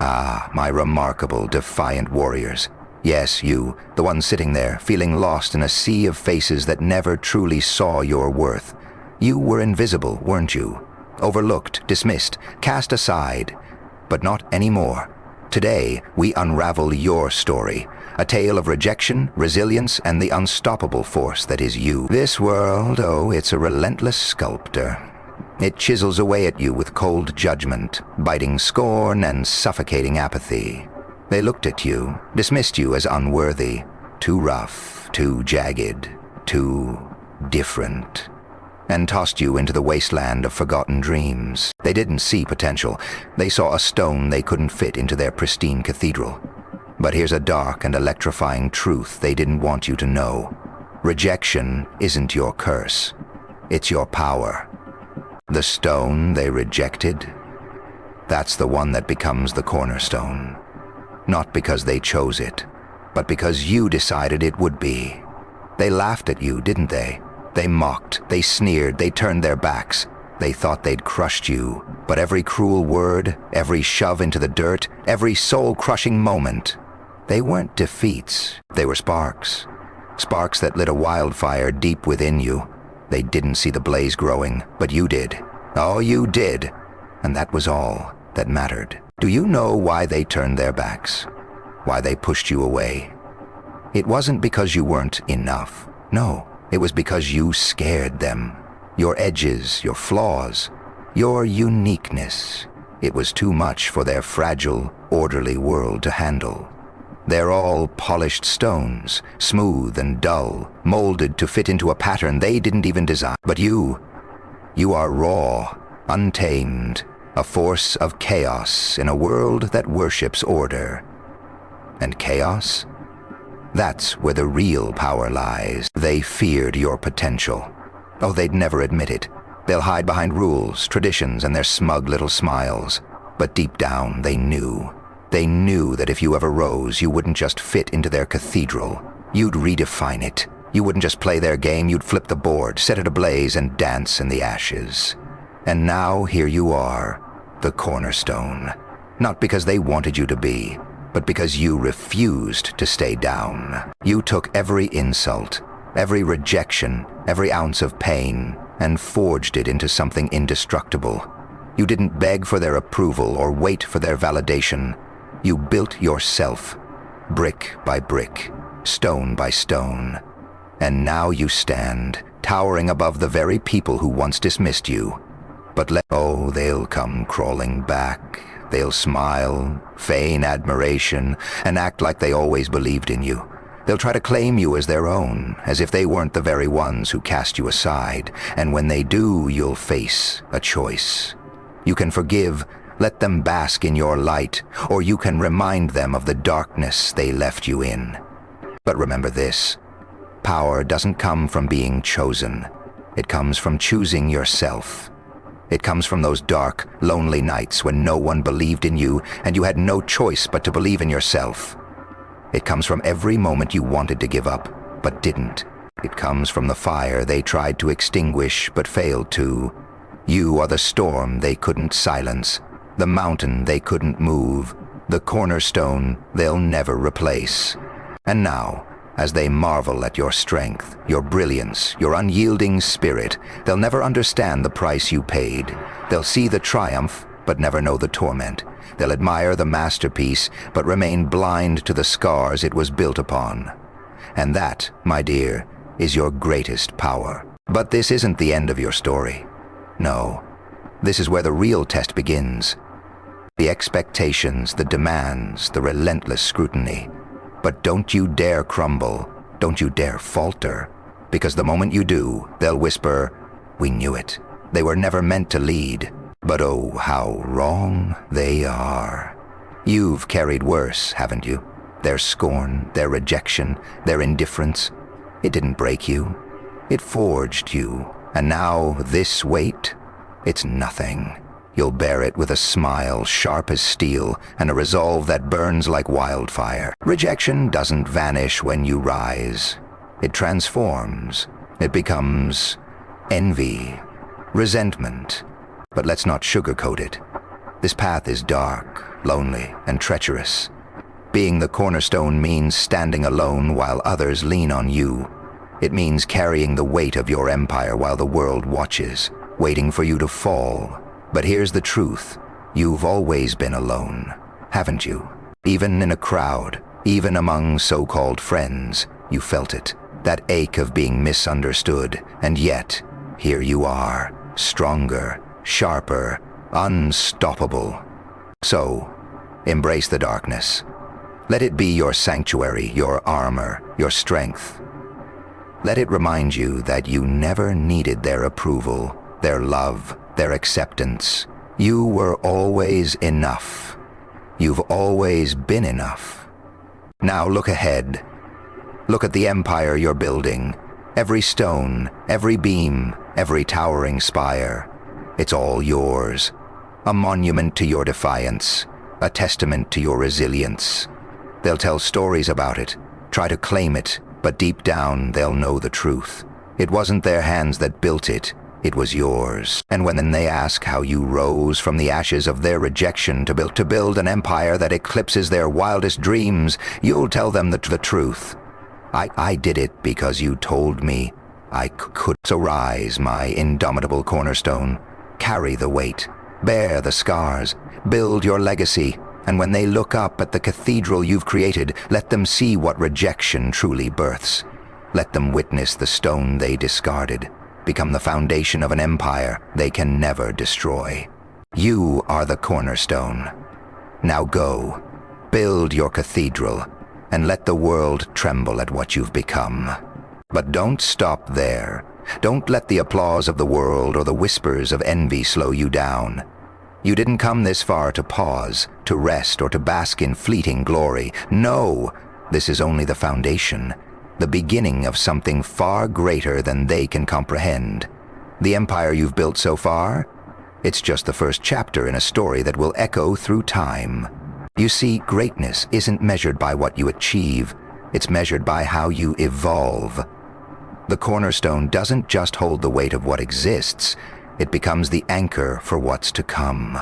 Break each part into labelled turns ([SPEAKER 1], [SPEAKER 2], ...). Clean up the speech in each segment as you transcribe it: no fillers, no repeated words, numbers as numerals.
[SPEAKER 1] Ah, my remarkable, defiant warriors. Yes, you, the one sitting there, feeling lost in a sea of faces that never truly saw your worth. You were invisible, weren't you? Overlooked, dismissed, cast aside. But not anymore. Today, we unravel your story. A tale of rejection, resilience, and the unstoppable force that is you. This world, oh, it's a relentless sculptor. It chisels away at you with cold judgment, biting scorn and suffocating apathy. They looked at you, dismissed you as unworthy, too rough, too jagged, too different, and tossed you into the wasteland of forgotten dreams. They didn't see potential. They saw a stone they couldn't fit into their pristine cathedral. But here's a dark and electrifying truth they didn't want you to know. Rejection isn't your curse. It's your power. The stone they rejected, that's the one that becomes the cornerstone. Not because they chose it, but because you decided it would be. They laughed at you, didn't they? They mocked, they sneered, they turned their backs. They thought they'd crushed you, but every cruel word, every shove into the dirt, every soul-crushing moment, they weren't defeats, they were sparks. Sparks that lit a wildfire deep within you. They didn't see the blaze growing, but you did. Oh, you did. And that was all that mattered. Do you know why they turned their backs? Why they pushed you away? It wasn't because you weren't enough. No, it was because you scared them. Your edges, your flaws, your uniqueness. It was too much for their fragile, orderly world to handle. They're all polished stones, smooth and dull, molded to fit into a pattern they didn't even design. But you are raw, untamed, a force of chaos in a world that worships order. And chaos? That's where the real power lies. They feared your potential. Oh, they'd never admit it. They'll hide behind rules, traditions, and their smug little smiles. But deep down, they knew. They knew that if you ever rose, you wouldn't just fit into their cathedral. You'd redefine it. You wouldn't just play their game, you'd flip the board, set it ablaze, and dance in the ashes. And now here you are, the cornerstone. Not because they wanted you to be, but because you refused to stay down. You took every insult, every rejection, every ounce of pain, and forged it into something indestructible. You didn't beg for their approval or wait for their validation. You built yourself, brick by brick, stone by stone. And now you stand, towering above the very people who once dismissed you. But oh, they'll come crawling back. They'll smile, feign admiration, and act like they always believed in you. They'll try to claim you as their own, as if they weren't the very ones who cast you aside. And when they do, you'll face a choice. You can forgive, let them bask in your light, or you can remind them of the darkness they left you in. But remember this, power doesn't come from being chosen. It comes from choosing yourself. It comes from those dark, lonely nights when no one believed in you and you had no choice but to believe in yourself. It comes from every moment you wanted to give up, but didn't. It comes from the fire they tried to extinguish but failed to. You are the storm they couldn't silence, the mountain they couldn't move, the cornerstone they'll never replace. And now, as they marvel at your strength, your brilliance, your unyielding spirit, they'll never understand the price you paid. They'll see the triumph, but never know the torment. They'll admire the masterpiece, but remain blind to the scars it was built upon. And that, my dear, is your greatest power. But this isn't the end of your story. No, this is where the real test begins. The expectations, the demands, the relentless scrutiny. But don't you dare crumble, don't you dare falter, because the moment you do, they'll whisper, "We knew it. They were never meant to lead." But oh, how wrong they are. You've carried worse, haven't you? Their scorn, their rejection, their indifference. It didn't break you. It forged you. And now this weight, it's nothing. You'll bear it with a smile sharp as steel and a resolve that burns like wildfire. Rejection doesn't vanish when you rise. It transforms. It becomes envy, resentment. But let's not sugarcoat it. This path is dark, lonely, and treacherous. Being the cornerstone means standing alone while others lean on you. It means carrying the weight of your empire while the world watches, waiting for you to fall. But here's the truth. You've always been alone, haven't you? Even in a crowd, even among so-called friends, you felt it. That ache of being misunderstood, and yet, here you are, stronger, sharper, unstoppable. So, embrace the darkness. Let it be your sanctuary, your armor, your strength. Let it remind you that you never needed their approval, their love, their acceptance. You were always enough. You've always been enough. Now look ahead. Look at the empire you're building. Every stone, every beam, every towering spire. It's all yours. A monument to your defiance, a testament to your resilience. They'll tell stories about it, try to claim it, but deep down they'll know the truth. It wasn't their hands that built it, it was yours. And when they ask how you rose from the ashes of their rejection to build an empire that eclipses their wildest dreams, you'll tell them the truth. I did it because you told me I could. So rise, my indomitable cornerstone. Carry the weight, bear the scars, build your legacy, and when they look up at the cathedral you've created, let them see what rejection truly births. Let them witness the stone they discarded, become the foundation of an empire they can never destroy. You are the cornerstone. Now go, build your cathedral, and let the world tremble at what you've become. But don't stop there. Don't let the applause of the world or the whispers of envy slow you down. You didn't come this far to pause, to rest, or to bask in fleeting glory. No, this is only the foundation, the beginning of something far greater than they can comprehend. The empire you've built so far? It's just the first chapter in a story that will echo through time. You see, greatness isn't measured by what you achieve, it's measured by how you evolve. The cornerstone doesn't just hold the weight of what exists, it becomes the anchor for what's to come.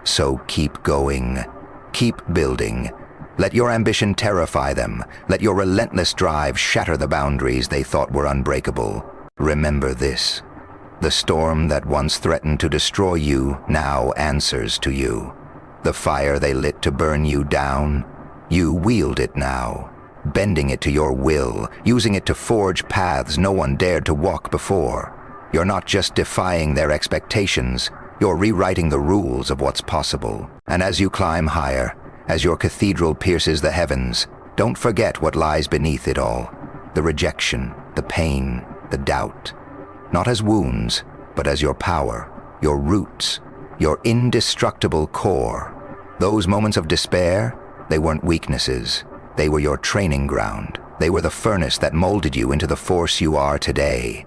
[SPEAKER 1] So keep going, keep building. Let your ambition terrify them. Let your relentless drive shatter the boundaries they thought were unbreakable. Remember this. The storm that once threatened to destroy you now answers to you. The fire they lit to burn you down, you wield it now, bending it to your will, using it to forge paths no one dared to walk before. You're not just defying their expectations, you're rewriting the rules of what's possible. And as you climb higher, as your cathedral pierces the heavens, don't forget what lies beneath it all. The rejection, the pain, the doubt. Not as wounds, but as your power, your roots, your indestructible core. Those moments of despair, they weren't weaknesses. They were your training ground. They were the furnace that molded you into the force you are today.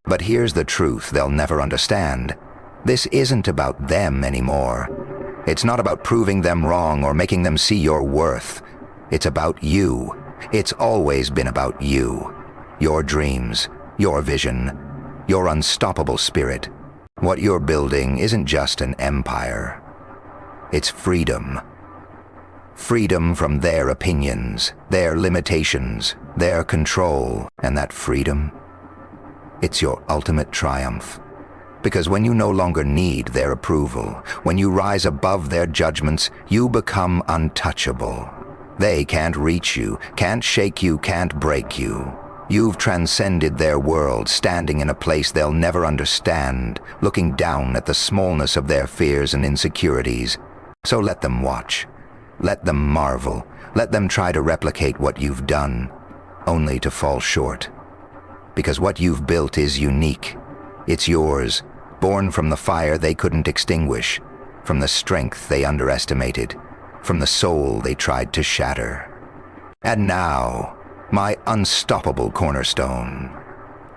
[SPEAKER 1] But here's the truth they'll never understand. This isn't about them anymore. It's not about proving them wrong or making them see your worth. It's about you. It's always been about you. Your dreams, your vision, your unstoppable spirit. What you're building isn't just an empire. It's freedom. Freedom from their opinions, their limitations, their control. And that freedom, it's your ultimate triumph. Because when you no longer need their approval, when you rise above their judgments, you become untouchable. They can't reach you, can't shake you, can't break you. You've transcended their world, standing in a place they'll never understand, looking down at the smallness of their fears and insecurities. So let them watch. Let them marvel. Let them try to replicate what you've done, only to fall short. Because what you've built is unique. It's yours, born from the fire they couldn't extinguish, from the strength they underestimated, from the soul they tried to shatter. And now, my unstoppable cornerstone.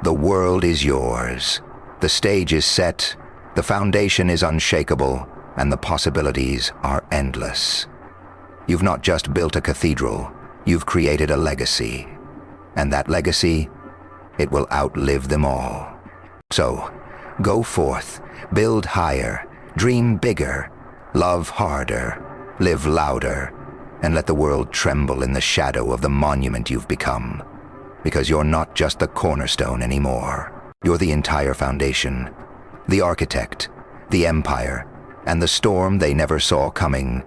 [SPEAKER 1] The world is yours. The stage is set, the foundation is unshakable, and the possibilities are endless. You've not just built a cathedral, you've created a legacy. And that legacy, it will outlive them all. So, go forth, build higher, dream bigger, love harder, Live louder, and let the world tremble in the shadow of the monument you've become. Because you're not just the cornerstone anymore. You're the entire foundation, the architect, the empire, and the storm they never saw coming